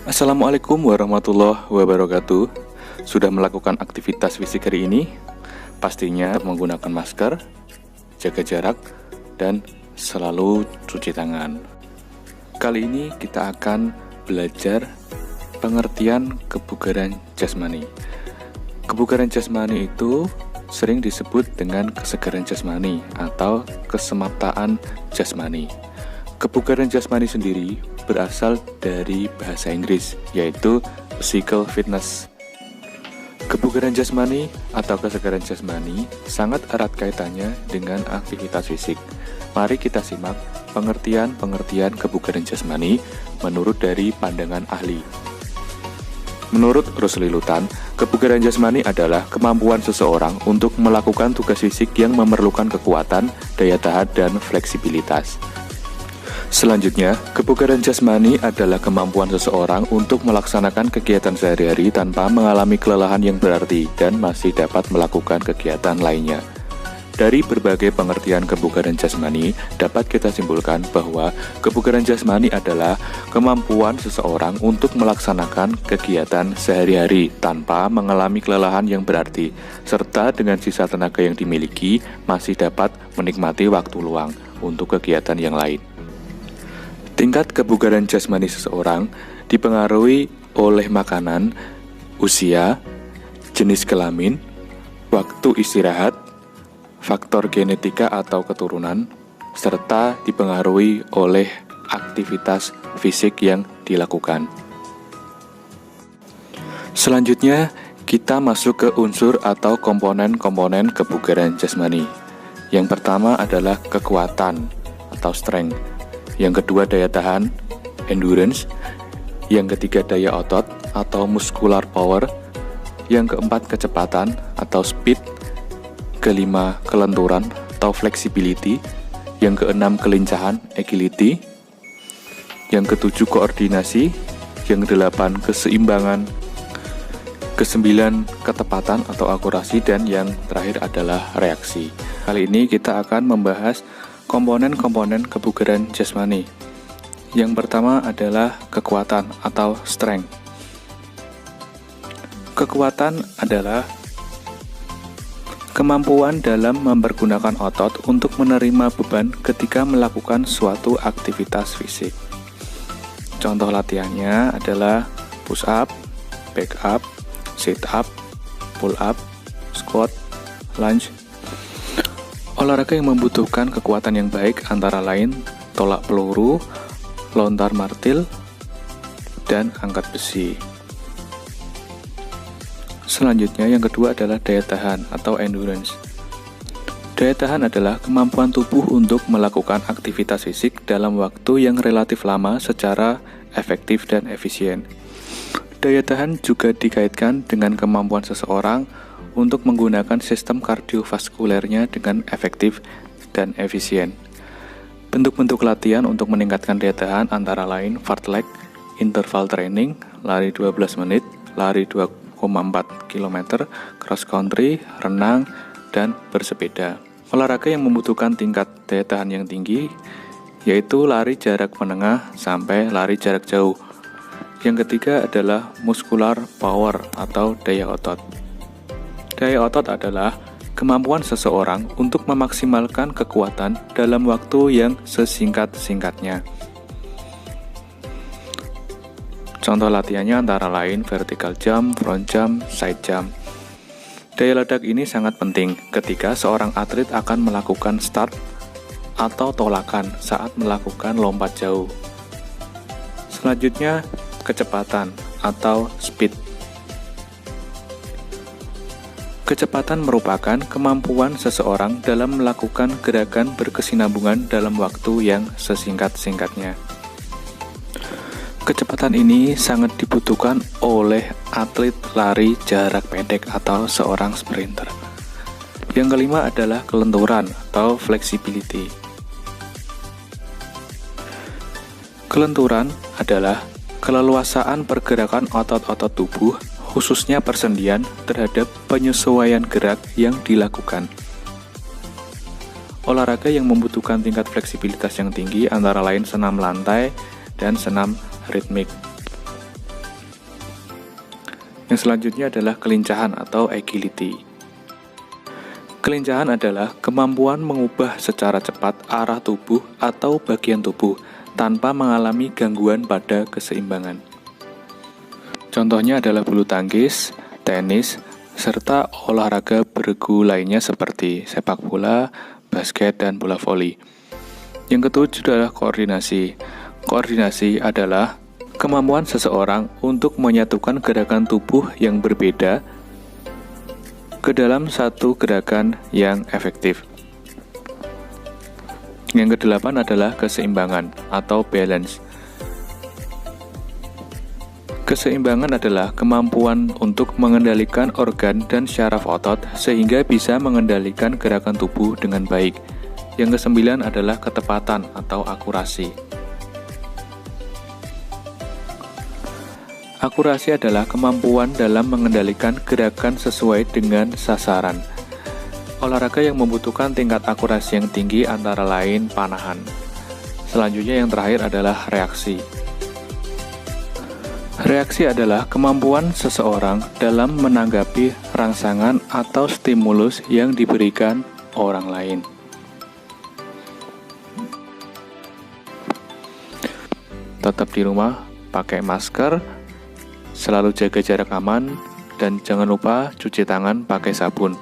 Assalamualaikum warahmatullahi wabarakatuh. Sudah melakukan aktivitas fisik hari ini? Pastinya menggunakan masker, jaga jarak, dan selalu cuci tangan. Kali ini kita akan belajar pengertian kebugaran jasmani. Kebugaran jasmani itu sering disebut dengan kesegaran jasmani atau kesemaptaan jasmani. Kebugaran jasmani sendiri berasal dari bahasa Inggris, yaitu physical fitness. Kebugaran jasmani atau kesegaran jasmani sangat erat kaitannya dengan aktivitas fisik. Mari kita simak pengertian kebugaran jasmani menurut dari pandangan ahli. Menurut Rusli Lutan, kebugaran jasmani adalah kemampuan seseorang untuk melakukan tugas fisik yang memerlukan kekuatan, daya tahan, dan fleksibilitas. Selanjutnya, kebugaran jasmani adalah kemampuan seseorang untuk melaksanakan kegiatan sehari-hari tanpa mengalami kelelahan yang berarti dan masih dapat melakukan kegiatan lainnya. Dari berbagai pengertian kebugaran jasmani, dapat kita simpulkan bahwa kebugaran jasmani adalah kemampuan seseorang untuk melaksanakan kegiatan sehari-hari tanpa mengalami kelelahan yang berarti, serta dengan sisa tenaga yang dimiliki masih dapat menikmati waktu luang untuk kegiatan yang lain. Tingkat kebugaran jasmani seseorang dipengaruhi oleh makanan, usia, jenis kelamin, waktu istirahat, faktor genetika atau keturunan, serta dipengaruhi oleh aktivitas fisik yang dilakukan. Selanjutnya, kita masuk ke unsur atau komponen-komponen kebugaran jasmani. Yang pertama adalah kekuatan atau strength. Yang kedua daya tahan, endurance. Yang ketiga daya otot atau muscular power. Yang keempat kecepatan atau speed. Kelima kelenturan atau flexibility. Yang keenam kelincahan, agility. Yang ketujuh koordinasi. Yang kedelapan keseimbangan. Kesembilan ketepatan atau akurasi. Dan yang terakhir adalah reaksi. Kali ini kita akan membahas komponen-komponen kebugaran jasmani. Yang pertama adalah kekuatan atau strength. Kekuatan adalah kemampuan dalam mempergunakan otot untuk menerima beban ketika melakukan suatu aktivitas fisik. Contoh latihannya adalah push up, back up, sit up, pull up, squat, lunge. Olahraga yang membutuhkan kekuatan yang baik antara lain tolak peluru, lontar martil, dan angkat besi. Selanjutnya yang kedua adalah daya tahan atau endurance. Daya tahan adalah kemampuan tubuh untuk melakukan aktivitas fisik dalam waktu yang relatif lama secara efektif dan efisien. Daya tahan juga dikaitkan dengan kemampuan seseorang untuk menggunakan sistem kardiovaskulernya dengan efektif dan efisien. Bentuk-bentuk latihan untuk meningkatkan daya tahan antara lain fartlek, interval training, lari 12 menit, lari 2,4 km, cross country, renang, dan bersepeda. Olahraga yang membutuhkan tingkat daya tahan yang tinggi yaitu lari jarak menengah sampai lari jarak jauh. Yang ketiga adalah muscular power atau daya otot. Daya otot adalah kemampuan seseorang untuk memaksimalkan kekuatan dalam waktu yang sesingkat-singkatnya. Contoh latihannya antara lain vertical jump, front jump, side jump. Daya ledak ini sangat penting ketika seorang atlet akan melakukan start atau tolakan saat melakukan lompat jauh. Selanjutnya, kecepatan atau speed. Kecepatan merupakan kemampuan seseorang dalam melakukan gerakan berkesinambungan dalam waktu yang sesingkat-singkatnya. Kecepatan ini sangat dibutuhkan oleh atlet lari jarak pendek atau seorang sprinter. Yang kelima adalah kelenturan atau flexibility. Kelenturan adalah keleluasaan pergerakan otot-otot tubuh, khususnya persendian terhadap penyesuaian gerak yang dilakukan. Olahraga yang membutuhkan tingkat fleksibilitas yang tinggi antara lain senam lantai dan senam ritmik. Yang selanjutnya adalah kelincahan atau agility. Kelincahan adalah kemampuan mengubah secara cepat arah tubuh atau bagian tubuh tanpa mengalami gangguan pada keseimbangan. Contohnya adalah bulu tangkis, tenis, serta olahraga bergu lainnya seperti sepak bola, basket, dan bola voli. Yang ketujuh adalah koordinasi. Koordinasi adalah kemampuan seseorang untuk menyatukan gerakan tubuh yang berbeda ke dalam satu gerakan yang efektif. Yang kedelapan adalah keseimbangan atau balance. Keseimbangan adalah kemampuan untuk mengendalikan organ dan syaraf otot sehingga bisa mengendalikan gerakan tubuh dengan baik. Yang kesembilan adalah ketepatan atau akurasi. Akurasi adalah kemampuan dalam mengendalikan gerakan sesuai dengan sasaran. Olahraga yang membutuhkan tingkat akurasi yang tinggi antara lain panahan. Selanjutnya yang terakhir adalah reaksi. Reaksi adalah kemampuan seseorang dalam menanggapi rangsangan atau stimulus yang diberikan orang lain. Tetap di rumah, pakai masker, selalu jaga jarak aman, dan jangan lupa cuci tangan pakai sabun.